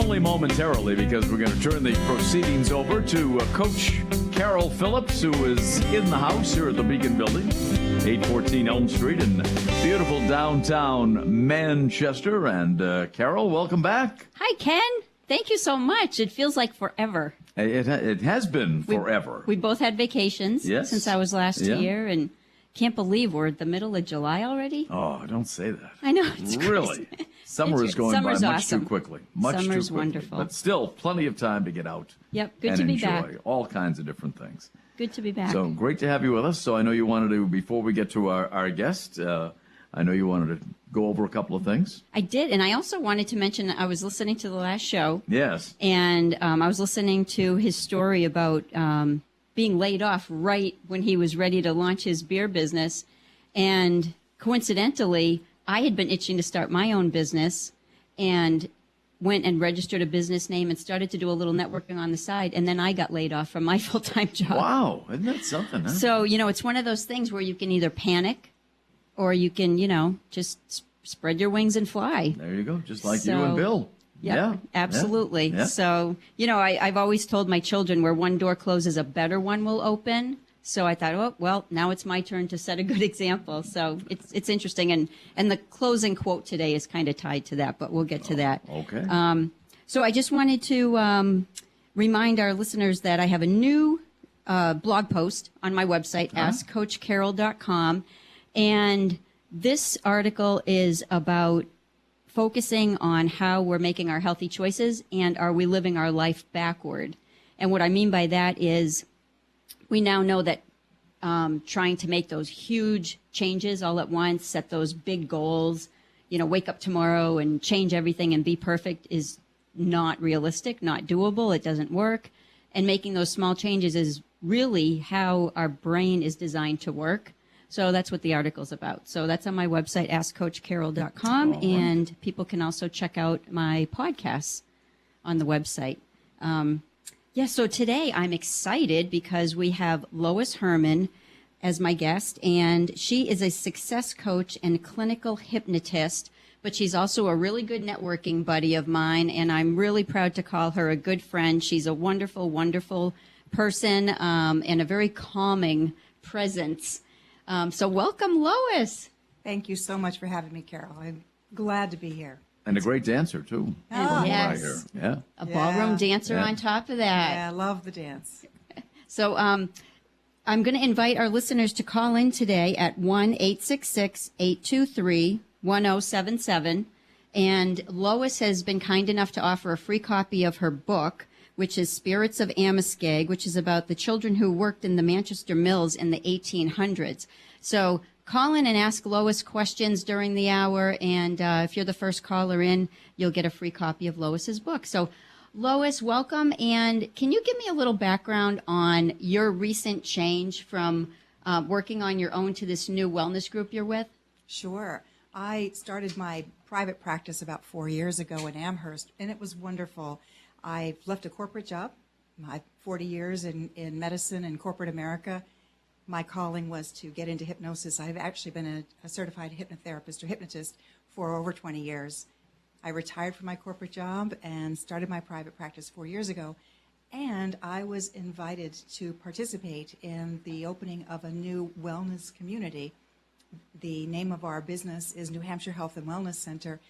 only momentarily, because we're going to turn the proceedings over to Coach Cail Phillips, who is in the house here at the Beacon Building, 814 Elm Street in beautiful downtown Manchester. And Cail, welcome back. Hi, Ken. Thank you so much. It feels like forever. It has been forever. We both had vacations since I was last here, and can't believe we're at the middle of July already. Oh, don't say that. I know. It's really. Crazy. Summer is going by much too quickly. Summer's wonderful. But still, plenty of time to get out. Yep, good to be back. And enjoy all kinds of different things. Good to be back. So great to have you with us. So I know you wanted to, before we get to our guest, I know you wanted to go over a couple of things. I did, and I also wanted to mention I was listening to the last show. Yes. And I was listening to his story about being laid off right when he was ready to launch his beer business. And coincidentally, I had been itching to start my own business and went and registered a business name and started to do a little networking on the side. And then I got laid off from my full-time job. Wow. Isn't that something, huh? So, it's one of those things where you can either panic or you can, just spread your wings and fly. There you go. Just like you and Bill. Yeah, absolutely. Yeah. So, I've always told my children where one door closes, a better one will open. So I thought, oh, well, now it's my turn to set a good example. So it's interesting. And the closing quote today is kind of tied to that, but we'll get to that. Okay. So I just wanted to remind our listeners that I have a new blog post on my website, AskCoachCail.com. And this article is about focusing on how we're making our healthy choices and are we living our life backward. And what I mean by that is we now know that trying to make those huge changes all at once, set those big goals, wake up tomorrow and change everything and be perfect is not realistic, not doable. It doesn't work. And making those small changes is really how our brain is designed to work. So that's what the article's about. So that's on my website, AskCoachCail.com, and people can also check out my podcasts on the website. So today I'm excited because we have Lois Hermann as my guest, and she is a success coach and clinical hypnotist, but she's also a really good networking buddy of mine, and I'm really proud to call her a good friend. She's a wonderful, wonderful person and a very calming presence. So welcome, Lois. Thank you so much for having me, Cail. I'm glad to be here. And a great dancer, too. Oh, yes. Yeah. A ballroom dancer on top of that. Yeah, I love the dance. So I'm going to invite our listeners to call in today at 1-866-823-1077. And Lois has been kind enough to offer a free copy of her book, which is Spirits of Amoskeag, which is about the children who worked in the Manchester mills in the 1800s. So call in and ask Lois questions during the hour, and if you're the first caller in, you'll get a free copy of Lois's book. So, Lois, welcome, and can you give me a little background on your recent change from working on your own to this new wellness group you're with? Sure. I started my private practice about 4 years ago in Amherst, and it was wonderful. I left a corporate job, my 40 years in medicine and corporate America. My calling was to get into hypnosis. I've actually been a certified hypnotherapist or hypnotist for over 20 years. I retired from my corporate job and started my private practice 4 years ago. And I was invited to participate in the opening of a new wellness community. The name of our business is New Hampshire Health and Wellness Center.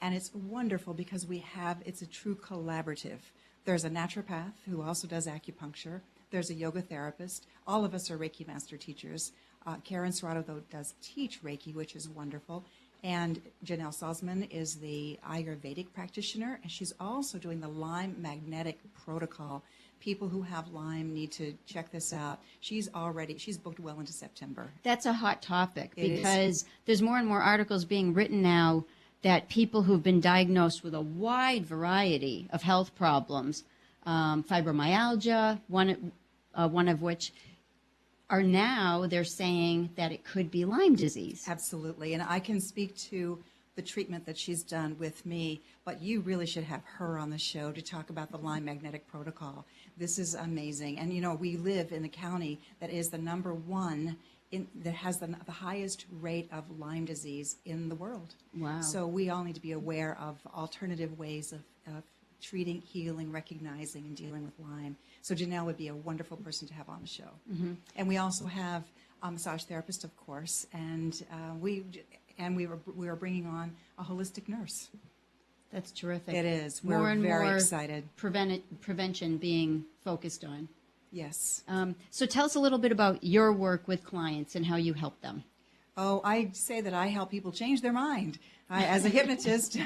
And it's wonderful because it's a true collaborative. There's a naturopath who also does acupuncture. There's a yoga therapist. All of us are Reiki master teachers. Karen Serrato, though, does teach Reiki, which is wonderful. And Janelle Salzman is the Ayurvedic practitioner, and she's also doing the Lyme magnetic protocol. People who have Lyme need to check this out. She's booked well into September. That's a hot topic because there's more and more articles being written now that people who've been diagnosed with a wide variety of health problems, fibromyalgia, one of which are now they're saying that it could be Lyme disease. Absolutely. And I can speak to the treatment that she's done with me, but you really should have her on the show to talk about the Lyme magnetic protocol. This is amazing. And, we live in the county that is the number one that has the highest rate of Lyme disease in the world. Wow. So we all need to be aware of alternative ways of treating, healing, recognizing, and dealing with Lyme. So Janelle would be a wonderful person to have on the show. Mm-hmm. And we also have a massage therapist, of course, and we are bringing on a holistic nurse. That's terrific. It is. More We're and very more excited. Prevention being focused on. Yes. So tell us a little bit about your work with clients and how you help them. Oh, I say that I help people change their mind. As a hypnotist,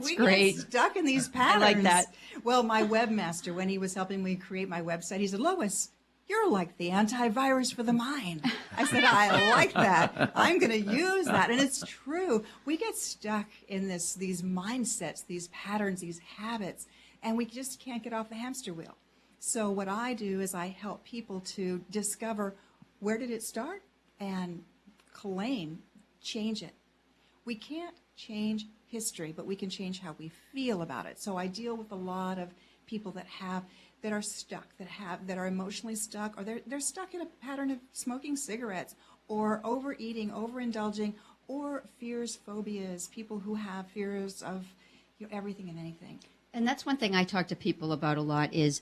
we great. get stuck in these patterns. I like that. Well, my webmaster, when he was helping me create my website, he said, Lois, you're like the antivirus for the mind. I said, I like that. I'm going to use that. And it's true. We get stuck in these mindsets, these patterns, these habits, and we just can't get off the hamster wheel. So what I do is I help people to discover where did it start and change it. We can't change history, but we can change how we feel about it. So I deal with a lot of people that are stuck, that are emotionally stuck, or they're stuck in a pattern of smoking cigarettes or overeating, overindulging, or fears, phobias, people who have fears of everything and anything. And that's one thing I talk to people about a lot is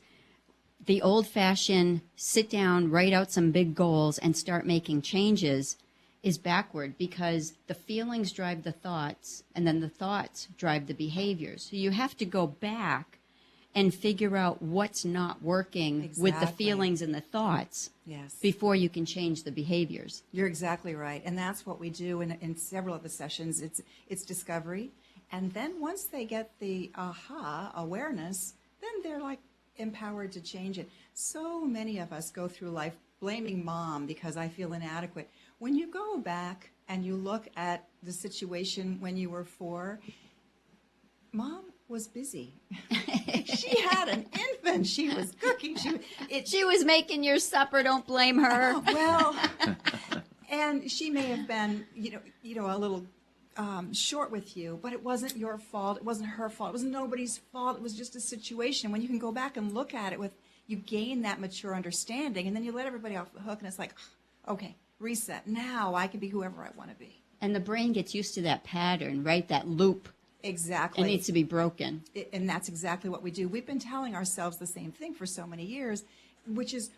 the old-fashioned sit down, write out some big goals, and start making changes is backward because the feelings drive the thoughts, and then the thoughts drive the behaviors. So you have to go back and figure out what's not working with the feelings and the thoughts before you can change the behaviors. You're exactly right. And that's what we do in several of the sessions. It's discovery. And then once they get the aha awareness, then they're like empowered to change it. So many of us go through life blaming mom because I feel inadequate. When you go back and you look at the situation when you were 4, mom was busy. She had an infant. She was cooking. She was making your supper. Don't blame her. Well, and she may have been, a little short with you, but it wasn't your fault. It wasn't her fault. It was nobody's fault. It was just a situation. When you can go back and look at it you gain that mature understanding, and then you let everybody off the hook, and it's like, okay, reset. Now I can be whoever I want to be. And the brain gets used to that pattern, right? That loop. Exactly. It needs to be broken. And that's exactly what we do. We've been telling ourselves the same thing for so many years, which is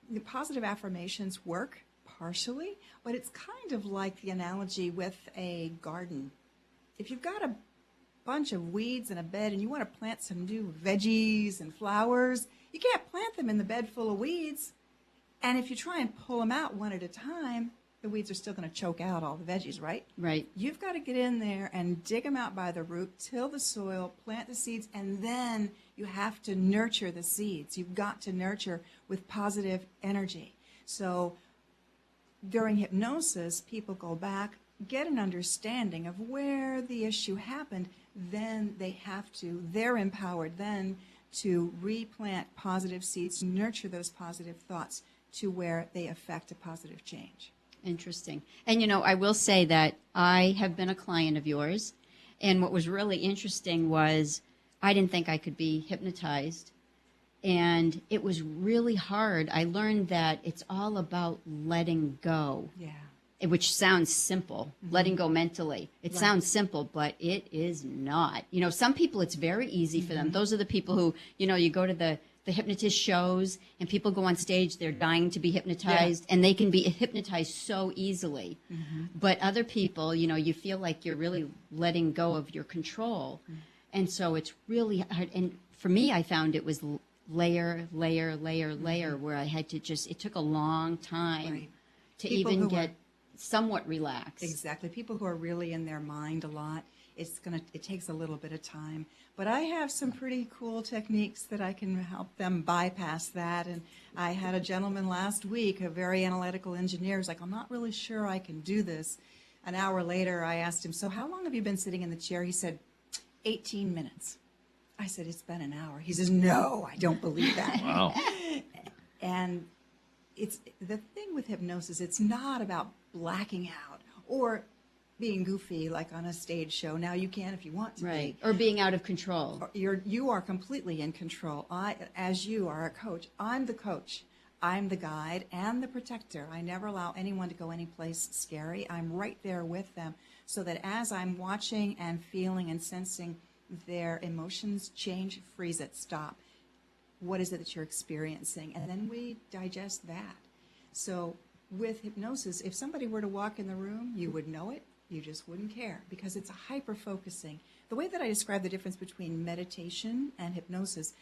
the positive affirmations work partially, but it's kind of like the analogy with a garden. If you've got a bunch of weeds in a bed and you want to plant some new veggies and flowers, you can't plant them in the bed full of weeds. And if you try and pull them out one at a time, the weeds are still going to choke out all the veggies, right? Right. You've got to get in there and dig them out by the root, till the soil, plant the seeds, and then you have to nurture the seeds. You've got to nurture with positive energy. So during hypnosis, people go back, get an understanding of where the issue happened, then they're empowered then to replant positive seeds, nurture those positive thoughts to where they affect a positive change. Interesting. And, I will say that I have been a client of yours, and what was really interesting was I didn't think I could be hypnotized, and it was really hard. I learned that it's all about letting go. Yeah. Which sounds simple, letting go mentally. It sounds simple, but it is not. Some people, it's very easy for them. Those are the people who, you go to the hypnotist shows and people go on stage, they're dying to be hypnotized, and they can be hypnotized so easily. But other people, you feel like you're really letting go of your control. And so it's really hard. And for me, I found it was layer, where I had to it took a long time to People even get somewhat relaxed. Exactly. People who are really in their mind a lot, it takes a little bit of time. But I have some pretty cool techniques that I can help them bypass that. And I had a gentleman last week, a very analytical engineer, who's like, I'm not really sure I can do this. An hour later, I asked him, so how long have you been sitting in the chair? He said, 18 minutes. I said, it's been an hour. He says, no, I don't believe that. Wow. And it's the thing with hypnosis, it's not about blacking out or being goofy like on a stage show. Now you can if you want to Right. be. Or being out of control. You are completely in control. As you are a coach, I'm the coach. I'm the guide and the protector. I never allow anyone to go any place scary. I'm right there with them so that as I'm watching and feeling and sensing their emotions change, freeze it, stop. What is it that you're experiencing? And then we digest that. So with hypnosis, if somebody were to walk in the room, you would know it, you just wouldn't care, because it's a hyper-focusing. The way that I describe the difference between meditation and hypnosis,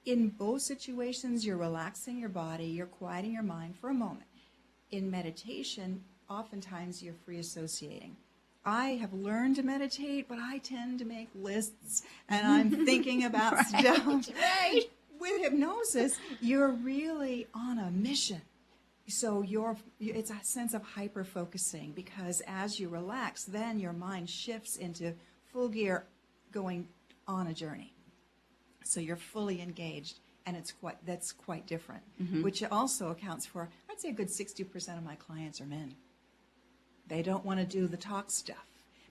in both situations, you're relaxing your body, you're quieting your mind for a moment. In meditation, oftentimes you're free associating. I have learned to meditate, but I tend to make lists, and I'm thinking about stuff. Right. With hypnosis, you're really on a mission. So it's a sense of hyper-focusing, because as you relax, then your mind shifts into full gear, going on a journey. So you're fully engaged, and that's quite different, which also accounts for, I'd say a good 60% of my clients are men. They don't want to do the talk stuff,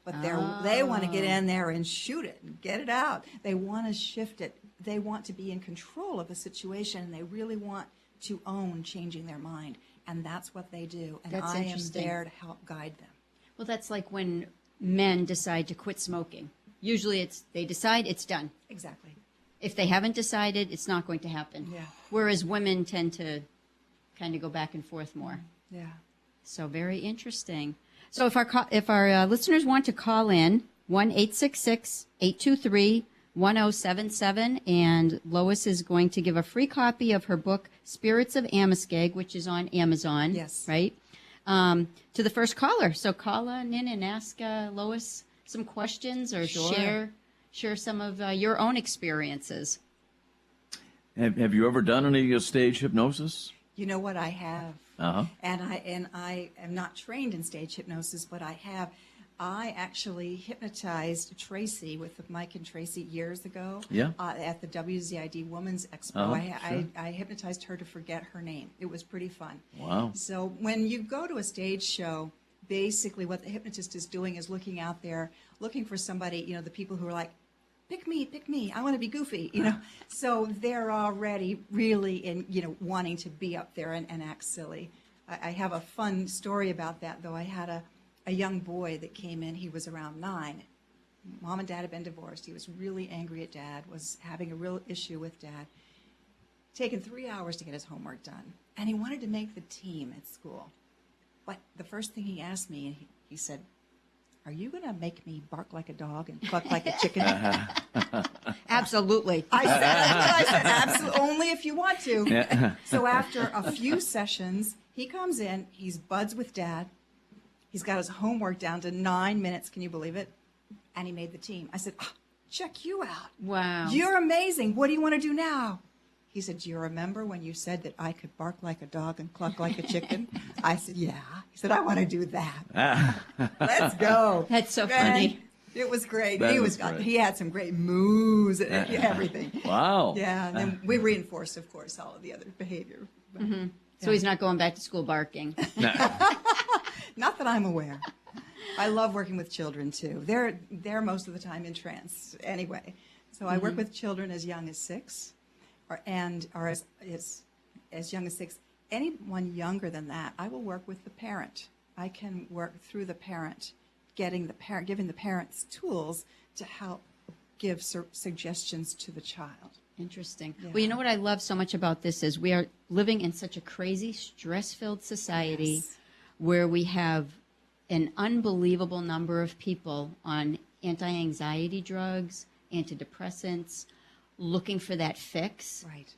but they want to get in there and shoot it and get it out. They want to shift it. They want to be in control of a situation, and they really want to own changing their mind. And that's what they do. And That's I am interesting. there to help guide them. Well, that's like when men decide to quit smoking. Usually they decide, it's done. Exactly. If they haven't decided, it's not going to happen. Yeah. Whereas women tend to kind of go back and forth more. Yeah. So very interesting. So if our listeners want to call in, 1-866-823-1077, and Lois is going to give a free copy of her book, Spirits of Amoskeag, which is on Amazon. Yes. Right? To the first caller. So call in and ask Lois some questions, or Sure. share some of your own experiences. Have you ever done any stage hypnosis? You know what? I have. Uh-huh. And I am not trained in stage hypnosis, but I have. I actually hypnotized Tracy with Mike and Tracy years ago. Yeah. At the WZID Women's Expo. Sure. I hypnotized her to forget her name. It was pretty fun. Wow. So when you go to a stage show, basically what the hypnotist is doing is looking out there, looking for somebody, the people who are like, pick me, I want to be goofy, So they're already really wanting to be up there and act silly. I have a fun story about that, though. I had a young boy that came in. He was around 9. Mom and Dad had been divorced. He was really angry at Dad, was having a real issue with Dad. Taken 3 hours to get his homework done. And he wanted to make the team at school. But the first thing he asked me, and he said, "Are you going to make me bark like a dog and cluck like a chicken?" Absolutely. I said, absolutely, only if you want to. So after a few sessions, he comes in, he's buds with Dad. He's got his homework down to 9 minutes, can you believe it? And he made the team. I said, check you out. Wow. You're amazing. What do you want to do now? He said, do you remember when you said that I could bark like a dog and cluck like a chicken? I said, yeah. He said, I want to do that. Let's go. That's so And funny. it was great. That was great. He had some great moves and everything. Wow. Yeah, and then we reinforced, of course, all of the other behavior. But, So he's not going back to school barking. not that I'm aware. I love working with children too. They're most of the time in trance anyway. So I work with children as young as 6, or as young as 6. Anyone younger than that, I will work with the parent. I can work through the parent, giving the parents tools to help give suggestions to the child. Interesting. Yeah. Well, you know what I love so much about this is we are living in such a crazy, stress-filled society Yes. where we have an unbelievable number of people on anti-anxiety drugs, antidepressants, looking for that fix. Right.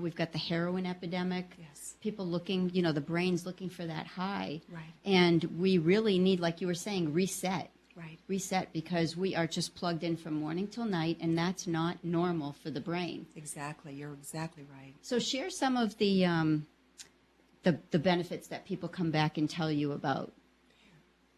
We've got the heroin epidemic. Yes. People looking, the brain's looking for that high. Right. And we really need, like you were saying, reset. Right. Reset, because we are just plugged in from morning till night, and that's not normal for the brain. Exactly. You're exactly right. So share some of the benefits that people come back and tell you about.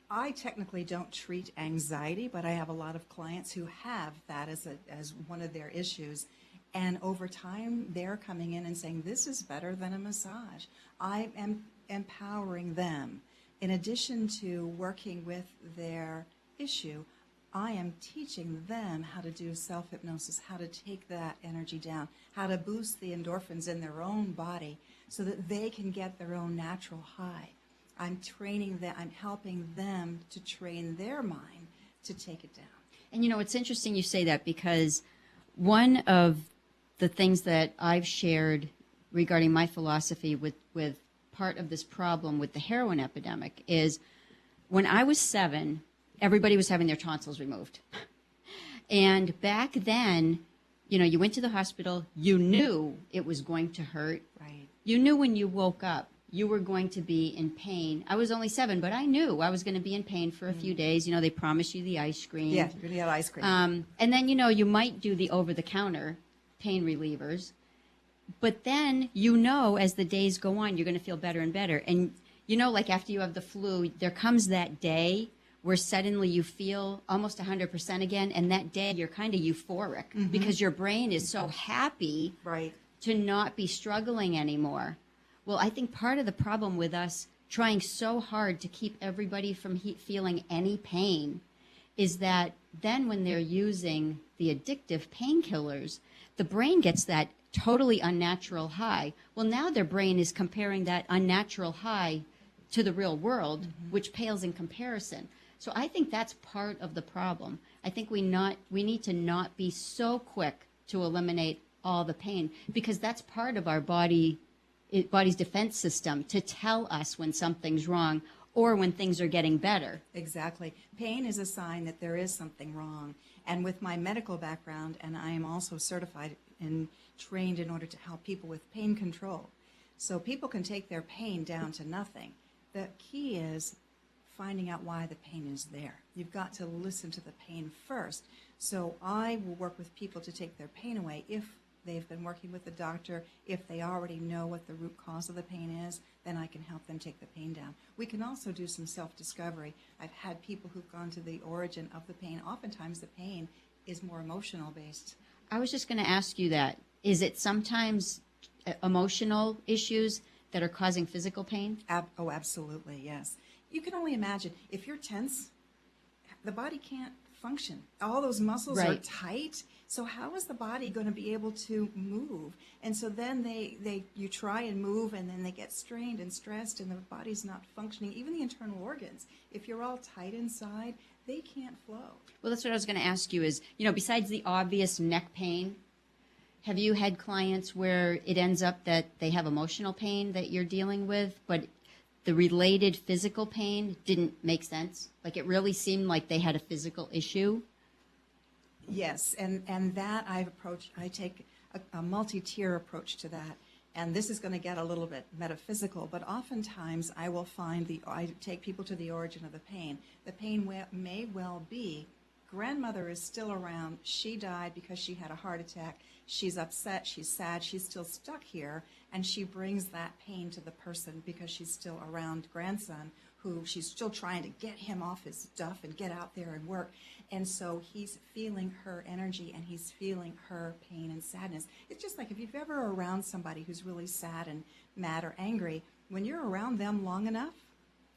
I technically don't treat anxiety, but I have a lot of clients who have that as one of their issues. And over time, they're coming in and saying, this is better than a massage. I am empowering them. In addition to working with their issue, I am teaching them how to do self-hypnosis, how to take that energy down, how to boost the endorphins in their own body so that they can get their own natural high. I'm training them, I'm helping them to train their mind to take it down. And it's interesting you say that, because one of the things that I've shared regarding my philosophy with part of this problem with the heroin epidemic is, when I was 7, everybody was having their tonsils removed. And back then, you went to the hospital, you knew it was going to hurt. Right. You knew when you woke up, you were going to be in pain. I was only 7, but I knew I was going to be in pain for a few days. They promised you the ice cream. Yeah, you're going to have ice cream. And then, you might do the over-the-counter pain relievers. But then, as the days go on, you're going to feel better and better. And, like after you have the flu, there comes that day where suddenly you feel almost 100% again. And that day, you're kind of euphoric because your brain is so happy to not be struggling anymore. Well, I think part of the problem with us trying so hard to keep everybody from feeling any pain is that then when they're using the addictive painkillers, the brain gets that totally unnatural high. Well, now their brain is comparing that unnatural high to the real world, which pales in comparison. So I think that's part of the problem. I think we need to not be so quick to eliminate all the pain, because that's part of our body's defense system to tell us when something's wrong or when things are getting better. Exactly. Pain is a sign that there is something wrong. And with my medical background, and I am also certified and trained in order to help people with pain control. So people can take their pain down to nothing. The key is finding out why the pain is there. You've got to listen to the pain first. So I will work with people to take their pain away if they've been working with the doctor. If they already know what the root cause of the pain is, then I can help them take the pain down. We can also do some self-discovery. I've had people who've gone to the origin of the pain. Oftentimes the pain is more emotional based. I was just going to ask you that. Is it sometimes emotional issues that are causing physical pain? Oh, absolutely, yes. You can only imagine, if you're tense, the body can't function. All those muscles are tight. So how is the body going to be able to move? And so then you try and move, and then they get strained and stressed, and the body's not functioning. Even the internal organs, if you're all tight inside, they can't flow. Well, that's what I was going to ask you is, besides the obvious neck pain, have you had clients where it ends up that they have emotional pain that you're dealing with, but the related physical pain didn't make sense? Like it really seemed like they had a physical issue? Yes, and that I take a multi-tier approach to that. And this is going to get a little bit metaphysical, but oftentimes I will find I take people to the origin of the pain. The pain may well be grandmother is still around. She died because she had a heart attack. She's upset. She's sad. She's still stuck here. And she brings that pain to the person because she's still around grandson, who she's still trying to get him off his stuff and get out there and work. And so he's feeling her energy and he's feeling her pain and sadness. It's just like if you've ever around somebody who's really sad and mad or angry, when you're around them long enough,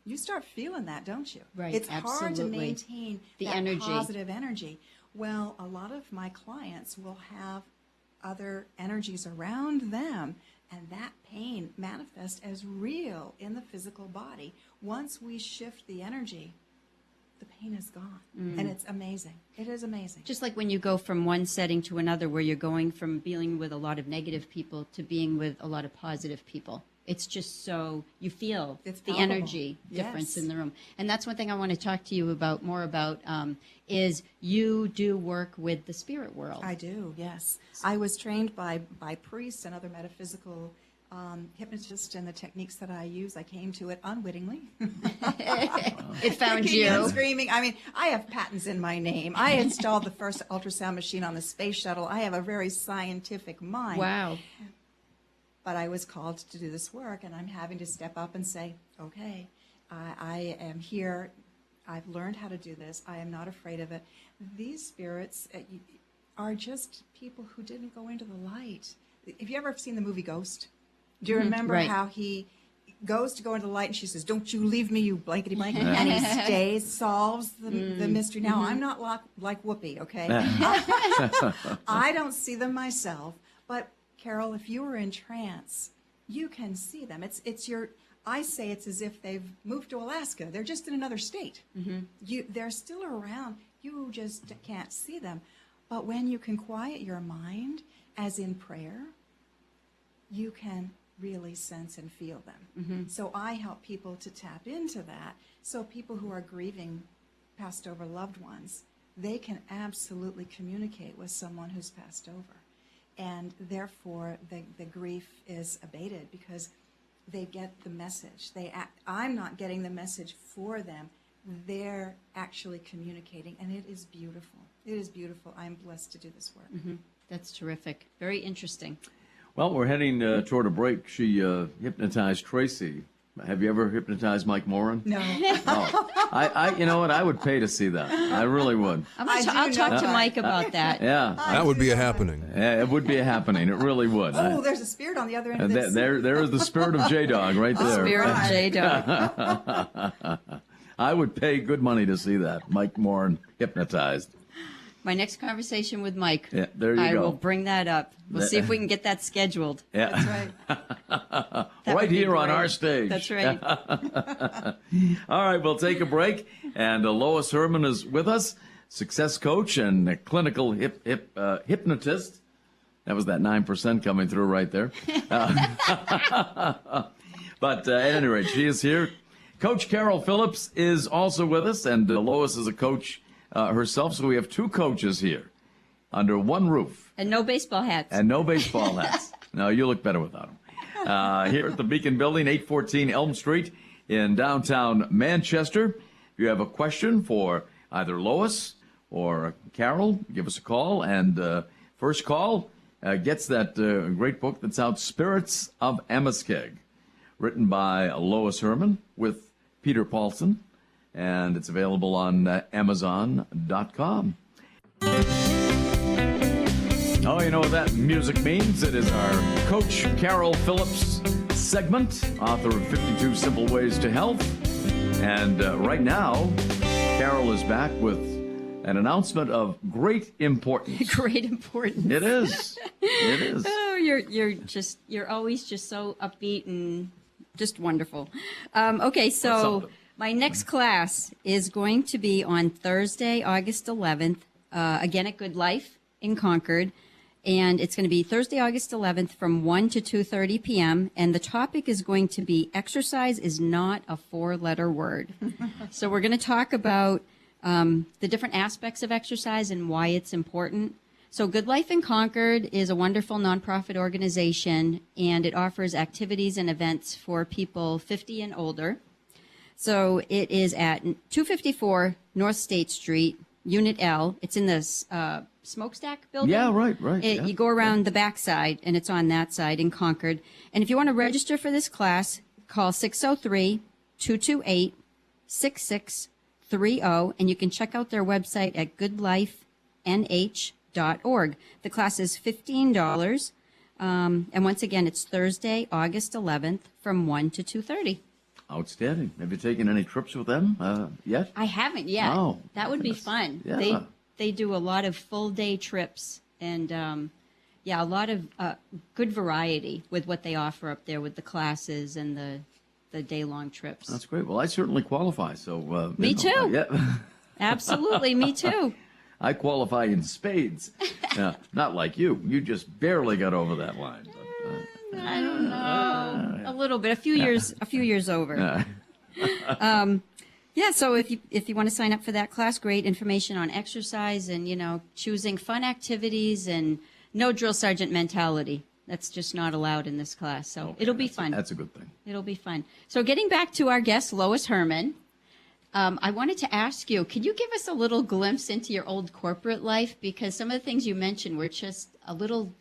you start feeling that, don't you? Right, it's hard to absolutely. maintain The that energy. positive energy. Well, a lot of my clients will have other energies around them, and that pain manifests as real in the physical body. Once we shift the energy, the pain is gone. And it's amazing. It is amazing. Just like when you go from one setting to another where you're going from dealing with a lot of negative people to being with a lot of positive people. It's just so you feel It's the palpable. energy difference Yes. in the room. And that's one thing I want to talk to you about more about is you do work with the spirit world. I do, yes. I was trained by priests and other metaphysical hypnotists, and the techniques that I use, I came to it unwittingly. It found Kicking and you. screaming. I mean, I have patents in my name. I installed the first ultrasound machine on the space shuttle. I have a very scientific mind. Wow. But I was called to do this work, and I'm having to step up and say, okay, I am here. I've learned how to do this. I am not afraid of it. These spirits are just people who didn't go into the light. Have you ever seen the movie Ghost? Do you remember right. how he goes to go into the light and she says, "Don't you leave me, you blankety blanket," and he stays, solves the mystery. Now, I'm not like Whoopi, okay? I don't see them myself, but Carol, if you were in trance, you can see them. I say it's as if they've moved to Alaska. They're just in another state. They're still around. You just can't see them. But when you can quiet your mind, as in prayer, you can really sense and feel them. So I help people to tap into that. So people who are grieving passed over loved ones, they can absolutely communicate with someone who's passed over. And therefore, the grief is abated because they get the message. I'm not getting the message for them. They're actually communicating, and it is beautiful. It is beautiful. I'm blessed to do this work. That's terrific. Very interesting. Well, we're heading toward a break. She hypnotized Tracy. Have you ever hypnotized Mike Moran? No. Oh, you know what? I would pay to see that. I really would. I'll talk to Mike about that. Yeah. That would be a happening. Yeah, it would be a happening. It really would. Oh, there's a spirit on the other end of this. There is the spirit of J-Dog right there. Spirit of J-Dog. I would pay good money to see that. Mike Moran hypnotized. My next conversation with Mike. Yeah, there you I go. will bring that up. We'll see if we can get that scheduled. Yeah. That's right. Right here on great. our stage. That's right. All right, we'll take a break. And Lois Hermann is with us, success coach and a clinical hypnotist. That was that 9% coming through right there. But at any rate, she is here. Coach Cail Phillips is also with us, and Lois is a coach herself. So we have two coaches here under one roof. And no baseball hats. And no baseball hats. No, you look better without them. Here at the Beacon Building, 814 Elm Street in downtown Manchester. If you have a question for either Lois or Cail, give us a call. And first call gets that great book that's out, Spirits of Amoskeag, written by Lois Hermann with Peter Paulson. And it's available on Amazon.com. Oh, you know what that music means? It is our Coach Cail Phillips segment, author of 52 Simple Ways to Health. And right now, Cail is back with an announcement of great importance. Great importance. It is. It is. Oh, you're always just so upbeat and just wonderful. Okay, so my next class is going to be on Thursday, August 11th, again at Good Life in Concord. And it's going to be Thursday, August 11th from 1 to 2:30 p.m. And the topic is going to be exercise is not a four-letter word. So we're going to talk about the different aspects of exercise and why it's important. So Good Life in Concord is a wonderful nonprofit organization, and it offers activities and events for people 50 and older. So it is at 254 North State Street, Unit L. It's in this smokestack building. Yeah, right. Yeah. You go around the back side, and it's on that side in Concord. And if you want to register for this class, call 603-228-6630, and you can check out their website at goodlifenh.org. The class is $15, and once again, it's Thursday, August 11th from 1 to 2:30. Outstanding. Have you taken any trips with them yet? I haven't yet. Oh, that would be fun. Yeah. They do a lot of full day trips and a lot of good variety with what they offer up there with the classes and the day long trips. That's great. Well, I certainly qualify. So me too. Yeah. Absolutely, me too. I qualify in spades. Not like you. You just barely got over that line. But, I don't know. A little bit. A few years over. So if you want to sign up for that class, great information on exercise and, choosing fun activities and no drill sergeant mentality. That's just not allowed in this class. So it'll be fun. That's a good thing. It'll be fun. So getting back to our guest, Lois Hermann, I wanted to ask you, could you give us a little glimpse into your old corporate life? Because some of the things you mentioned were just a little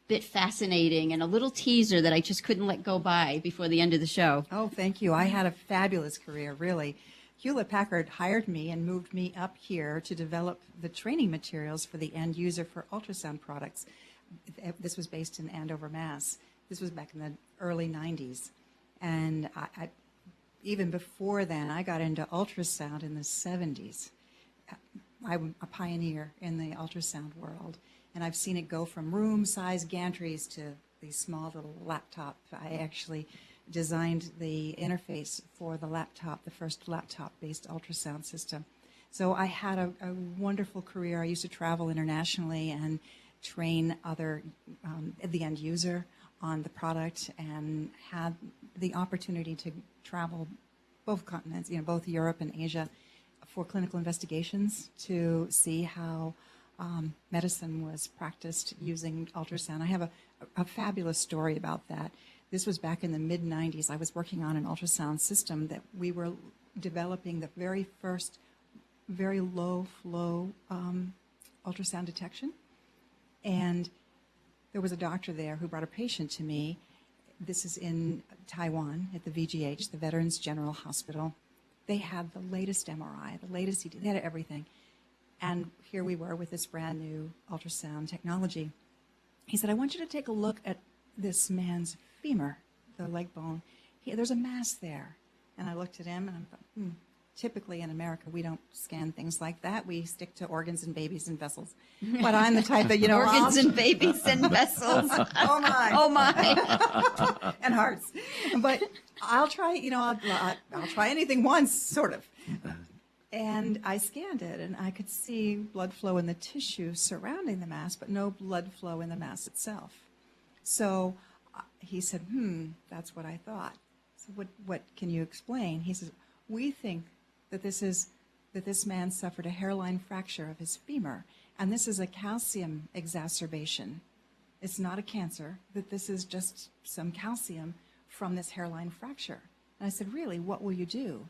bit fascinating and a little teaser that I just couldn't let go by before the end of the show. Oh, thank you. I had a fabulous career, really. Hewlett-Packard hired me and moved me up here to develop the training materials for the end user for ultrasound products. This was based in Andover, Mass. This was back in the early 90s. And I even before then, I got into ultrasound in the 70s. I'm a pioneer in the ultrasound world. And I've seen it go from room-sized gantries to these small little laptop. I actually designed the interface for the laptop, the first laptop-based ultrasound system. So I had a wonderful career. I used to travel internationally and train the end user on the product, and had the opportunity to travel both continents, both Europe and Asia, for clinical investigations to see how medicine was practiced using ultrasound. I have a fabulous story about that. This was back in the mid-90s. I was working on an ultrasound system that we were developing the very first very low flow ultrasound detection. And there was a doctor there who brought a patient to me. This is in Taiwan at the VGH, the Veterans General Hospital. They had the latest MRI, the latest CT, they had everything. And here we were with this brand new ultrasound technology. He said, I want you to take a look at this man's femur, the leg bone. There's a mass there. And I looked at him and I thought, typically in America, we don't scan things like that. We stick to organs and babies and vessels. But I'm the type that, organs and babies and vessels. Oh my. Oh my. And hearts. But I'll try, I'll try anything once, sort of. And I scanned it, and I could see blood flow in the tissue surrounding the mass, but no blood flow in the mass itself. So he said, that's what I thought. So what can you explain? He says, we think that this man suffered a hairline fracture of his femur, and this is a calcium exacerbation. It's not a cancer, that this is just some calcium from this hairline fracture. And I said, really, what will you do?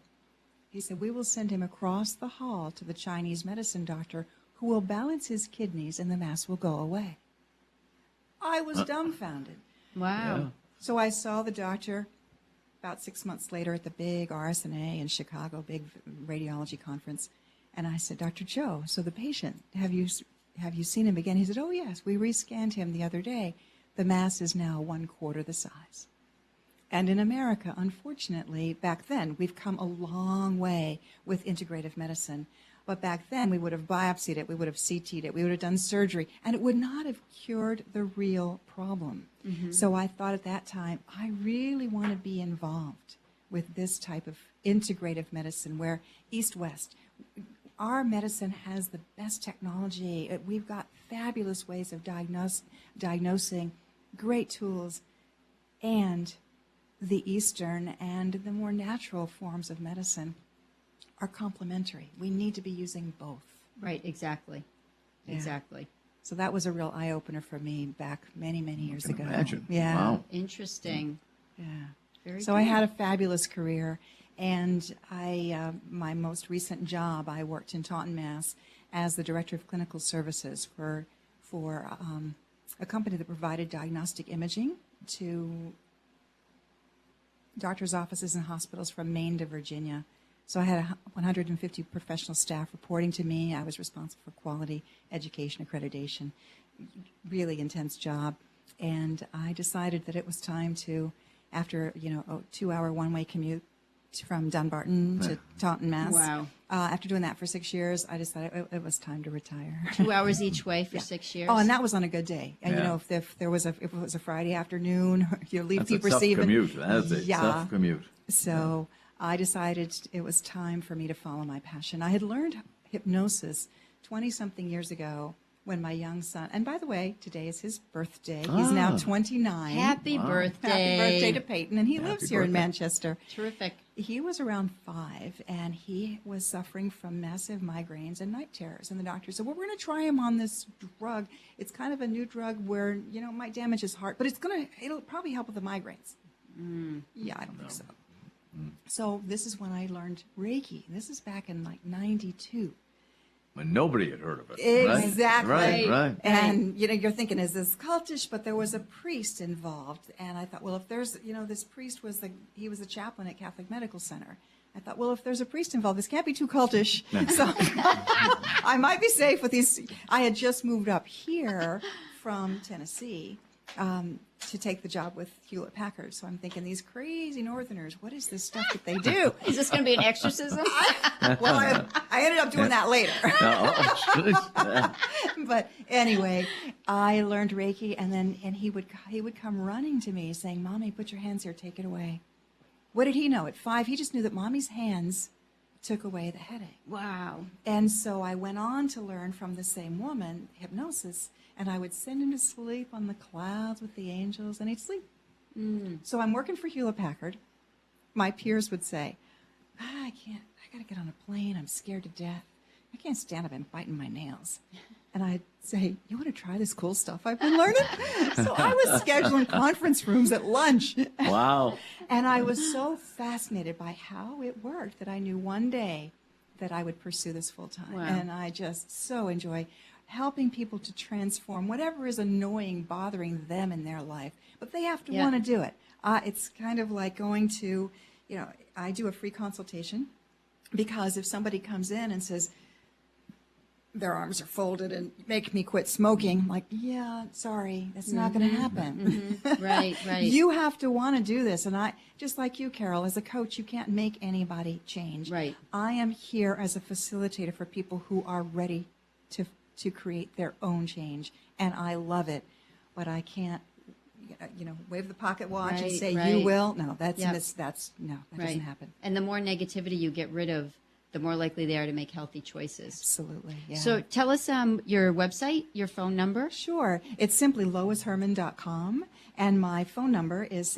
He said, we will send him across the hall to the Chinese medicine doctor who will balance his kidneys and the mass will go away. I was dumbfounded. Wow. Yeah. So I saw the doctor about 6 months later at the big RSNA in Chicago, big radiology conference. And I said, Dr. Joe, so the patient, have you seen him again? He said, oh, yes, we rescanned him the other day. The mass is now 1/4 the size. And in America, unfortunately, back then, we've come a long way with integrative medicine. But back then, we would have biopsied it, we would have CT'd it, we would have done surgery, and it would not have cured the real problem. Mm-hmm. So I thought at that time, I really want to be involved with this type of integrative medicine where East-West, our medicine has the best technology. We've got fabulous ways of diagnosing, great tools, and the Eastern and the more natural forms of medicine are complementary. We need to be using both. Right, exactly. Yeah. Exactly. So that was a real eye-opener for me back many, many years ago. Imagine. Yeah. Wow. Interesting. Yeah. Very So good. I had a fabulous career, and my most recent job, I worked in Taunton, Mass, as the director of clinical services for a company that provided diagnostic imaging to doctors' offices and hospitals from Maine to Virginia. So I had 150 professional staff reporting to me. I was responsible for quality, education, accreditation. Really intense job. And I decided that it was time to, after a 2-hour one-way commute from Dunbarton to Taunton, Mass. Wow. After doing that for 6 years, I decided it was time to retire. 2 hours each way for 6 years. Oh, and that was on a good day. And Yeah. if it was a Friday afternoon, leave That's a people tough receiving. commute. That's a Yeah. tough commute. So I decided it was time for me to follow my passion. I had learned hypnosis 20-something years ago when my young son, and by the way, today is his birthday. He's now 29. Happy birthday. Happy birthday to Peyton, and he Happy lives here in birthday. Manchester. Terrific. He was around 5, and he was suffering from massive migraines and night terrors. And the doctor said, well, we're going to try him on this drug. It's kind of a new drug where, it might damage his heart, but it'll probably help with the migraines. Yeah, I don't think so. So this is when I learned Reiki. This is back in 92. When nobody had heard of it. right? Exactly. Right. And, you're thinking, is this cultish? But there was a priest involved. And I thought, well, if there's, this priest he was the chaplain at Catholic Medical Center. I thought, well, if there's a priest involved, this can't be too cultish. So I might be safe with these. I had just moved up here from Tennessee to take the job with Hewlett-Packard. So I'm thinking, these crazy Northerners, what is this stuff that they do? Is this going to be an exorcism? Well, I ended up doing that later. Oh, But anyway, I learned Reiki, and he would come running to me saying, Mommy, put your hands here, take it away. What did he know? At 5, he just knew that Mommy's hands took away the headache. Wow. And so I went on to learn from the same woman, hypnosis, and I would send him to sleep on the clouds with the angels, and he'd sleep. So I'm working for Hewlett-Packard. My peers would say, I got to get on a plane. I'm scared to death. I can't stand up and biting my nails. And I'd say, you want to try this cool stuff I've been learning? So I was scheduling conference rooms at lunch. Wow. And I was so fascinated by how it worked that I knew one day that I would pursue this full time. Wow. And I just so enjoy helping people to transform whatever is annoying, bothering them in their life. But they have to want to do it. It's kind of like going to, I do a free consultation because if somebody comes in and says, their arms are folded and make me quit smoking, I'm like, yeah, sorry, that's not going to happen. Right. You have to want to do this. And I, just like you, Carol, as a coach, you can't make anybody change. Right. I am here as a facilitator for people who are ready to create their own change. And I love it. But I can't, wave the pocket watch and say, you will. No, that doesn't happen. And the more negativity you get rid of, the more likely they are to make healthy choices. Absolutely. Yeah. So tell us your website, your phone number. Sure. It's simply loisherman.com, and my phone number is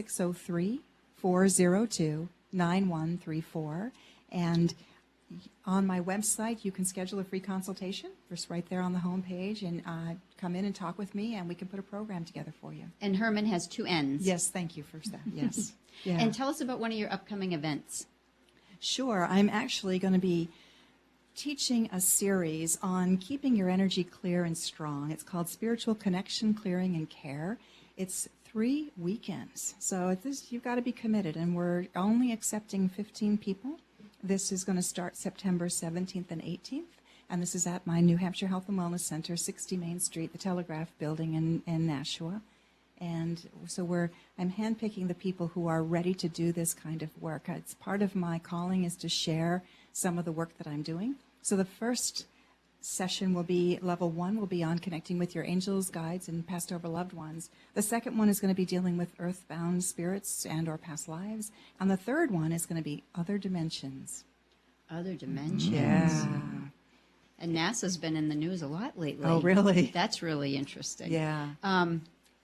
603-402-9134. And on my website, you can schedule a free consultation, just right there on the home page, and come in and talk with me, and we can put a program together for you. And Hermann has 2 N's. Yes, thank you for that. Yes. Yeah. And tell us about one of your upcoming events. Sure. I'm actually going to be teaching a series on keeping your energy clear and strong. It's called Spiritual Connection, Clearing, and Care. It's 3 weekends. So you've got to be committed, and we're only accepting 15 people. This is going to start September 17th and 18th, and this is at my New Hampshire Health and Wellness Center, 60 Main Street, the Telegraph Building in Nashua. And so I'm handpicking the people who are ready to do this kind of work. It's part of my calling is to share some of the work that I'm doing. So the first session will be, level 1 will be on connecting with your angels, guides, and passed over loved ones. The second one is going to be dealing with earthbound spirits and or past lives. And the third one is going to be other dimensions. Other dimensions. Yeah. And NASA's been in the news a lot lately. Oh, really? That's really interesting. Yeah.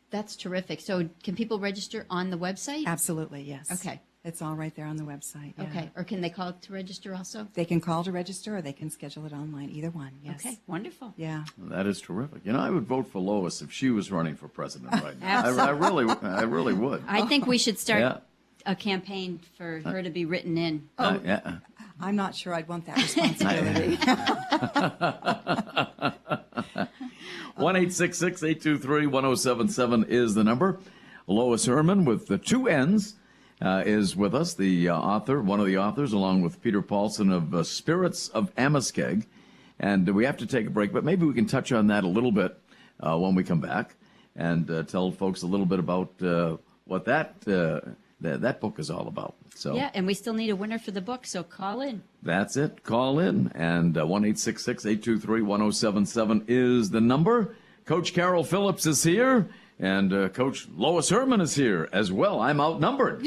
That's terrific. So can people register on the website? Absolutely, yes. Okay. It's all right there on the website. Yeah. Okay. Or can they call to register also? They can call to register, or they can schedule it online. Either one, yes. Okay, wonderful. Yeah. That is terrific. I would vote for Lois if she was running for president right now. I really would. I think we should start Yeah. a campaign for her to be written in. Yeah. I'm not sure I'd want that responsibility. 1-866-823-1077 is the number. Lois Hermann with the 2 N's is with us, the author, one of the authors, along with Peter Paulson of Spirits of Amoskeag. And we have to take a break, but maybe we can touch on that a little bit when we come back and tell folks a little bit about what that book is all about. So Yeah, and we still need a winner for the book, so call in. that's it. Call in, and 1-866-823-1077 is the number. Coach Carol Phillips is here, and Coach Lois Hermann is here as well. I'm outnumbered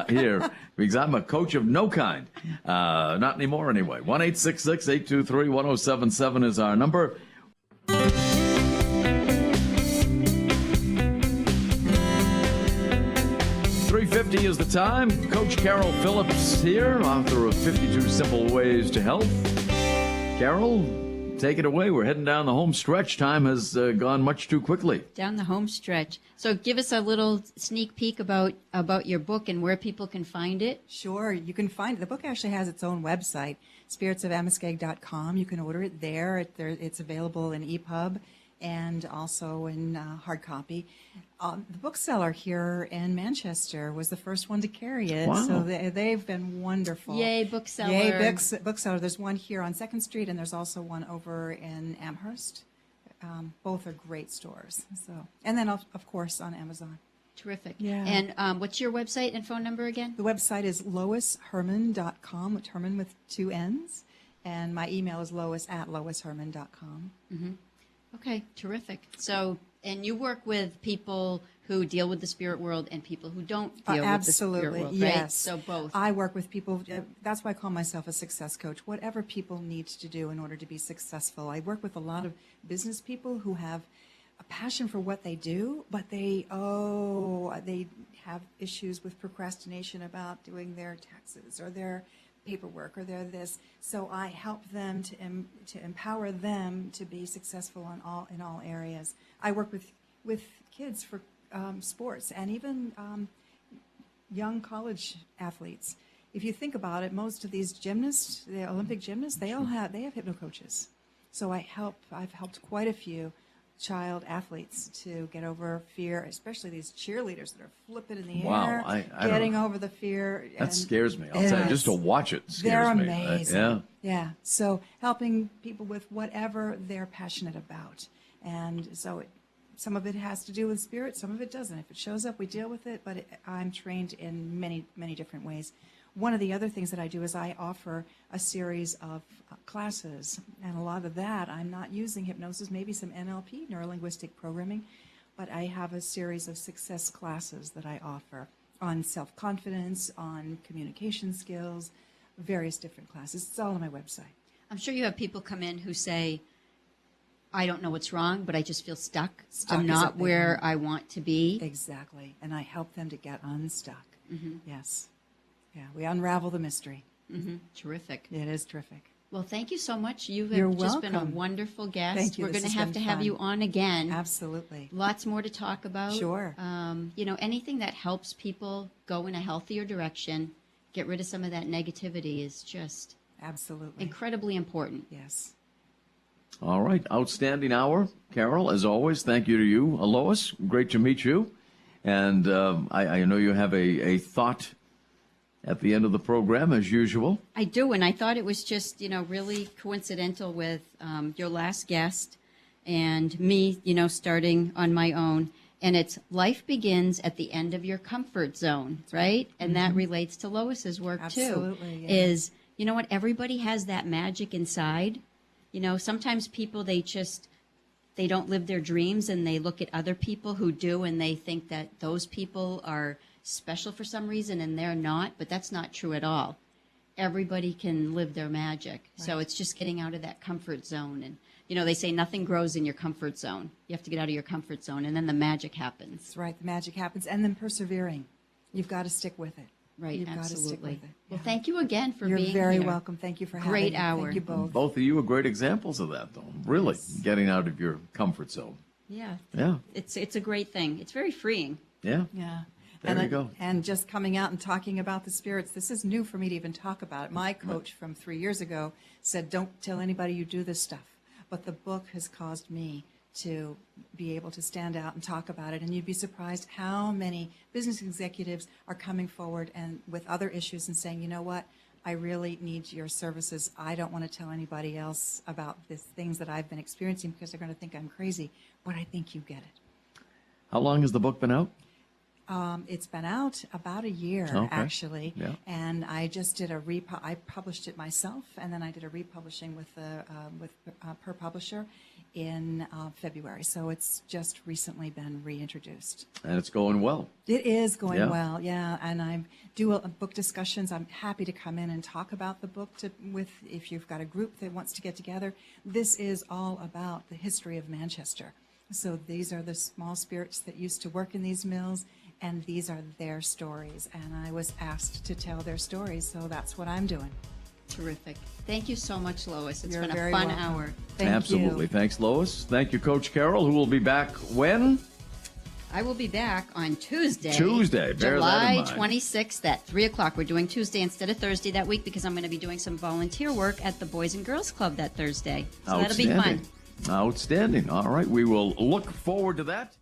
here because I'm a coach of no kind. Not anymore anyway. 1-866-823-1077 is our number. 3:50 is the time. Coach Carol Phillips here, author of 52 Simple Ways to Health. Carol, take it away. We're heading down the home stretch. Time has gone much too quickly. Down the home stretch. So give us a little sneak peek about your book and where people can find it. Sure. You can find it. The book actually has its own website, spiritsofamoskeag.com. You can order it there. It's available in EPUB and also in hard copy. The bookseller here in Manchester was the first one to carry it, Wow. so they've been wonderful. Yay, bookseller. Yay, bookseller. There's one here on 2nd Street, and there's also one over in Amherst. Both are great stores. So, and then, of course, on Amazon. Terrific. Yeah. And what's your website and phone number again? The website is loisherman.com, with Herman with 2 N's, and my email is lois@loisherman.com. Okay, terrific. So And you work with people who deal with the spirit world and people who don't deal with the spirit Absolutely, world, yes. right? So both. I work with people, that's why I call myself a success coach. Whatever people need to do in order to be successful. I work with a lot of business people who have a passion for what they do, but they have issues with procrastination about doing their taxes or their paperwork or their this. So I help them to empower them to be successful in all areas. I work with kids for sports and even young college athletes. If you think about it, most of these gymnasts, the Olympic gymnasts, they have hypno coaches. So I've helped quite a few child athletes to get over fear, especially these cheerleaders that are flipping in the Wow, air, I getting don't- over the fear. That scares me. I'll tell you, just to watch it scares They're me. amazing. Yeah. Yeah. So helping people with whatever they're passionate about. And so some of it has to do with spirit, some of it doesn't. If it shows up, we deal with it, but I'm trained in many, many different ways. One of the other things that I do is I offer a series of classes, and a lot of that I'm not using hypnosis, maybe some NLP, neuro-linguistic programming, but I have a series of success classes that I offer on self-confidence, on communication skills, various different classes. It's all on my website. I'm sure you have people come in who say, I don't know what's wrong, but I just feel stuck. Stuck I'm is not a big where one. I want to be. Exactly. And I help them to get unstuck. Yes. Yeah, we unravel the mystery. Terrific. It is terrific. Well, thank you so much. You have You're just been a welcome. wonderful guest. Thank you. We're This going to has have to been have fun. you on again. Absolutely. Lots more to talk about. Sure. Anything that helps people go in a healthier direction, get rid of some of that negativity is just Absolutely. incredibly important. Yes. All right. Outstanding hour. Carol, as always, thank you to you. Lois, great to meet you. And I know you have a thought at the end of the program, as usual. I do, and I thought it was just, really coincidental with your last guest and me, starting on my own. And it's life begins at the end of your comfort zone, right? And that relates to Lois's work, Absolutely, too. yeah. Is, you know what, everybody has that magic inside. Sometimes people, they don't live their dreams, and they look at other people who do, and they think that those people are special for some reason, and they're not, but that's not true at all. Everybody can live their magic. So it's just getting out of that comfort zone. And, they say nothing grows in your comfort zone. You have to get out of your comfort zone, and then the magic happens. That's right. The magic happens. And then persevering. You've got to stick with it. Right, You've got to stick absolutely. with it. Well, Yeah. thank you again for You're being very here. welcome. Thank you for Great having me. hour. Thank you both. Both of you are great examples of that, though. Really, getting out of your comfort zone. Yeah. Yeah. It's a great thing. It's very freeing. Yeah. Yeah. There you go. And just coming out and talking about the spirits, this is new for me to even talk about it. My coach from 3 years ago said, don't tell anybody you do this stuff. But the book has caused me to be able to stand out and talk about it. And you'd be surprised how many business executives are coming forward and with other issues and saying, you know what, I really need your services. I don't want to tell anybody else about the things that I've been experiencing because they're going to think I'm crazy. But I think you get it. How long has the book been out? It's been out about a year, Okay. actually, Yeah. and I just did I published it myself, and then I did a republishing with per publisher in February. So it's just recently been reintroduced. And it's going well. It is going Yeah. well, yeah. And I do book discussions. I'm happy to come in and talk about the book if you've got a group that wants to get together. This is all about the history of Manchester. So these are the small spirits that used to work in these mills, and these are their stories. And I was asked to tell their stories, so that's what I'm doing. Terrific. Thank you so much, Lois. It's You're been a very fun welcome. hour. Thank Absolutely. you. Thanks, Lois. Thank you, Coach Carol, who will be back when? I will be back on Tuesday. Tuesday. Bear that in July mind. 26th at 3 o'clock. We're doing Tuesday instead of Thursday that week because I'm going to be doing some volunteer work at the Boys and Girls Club that Thursday. So that'll be fun. Outstanding. All right. We will look forward to that.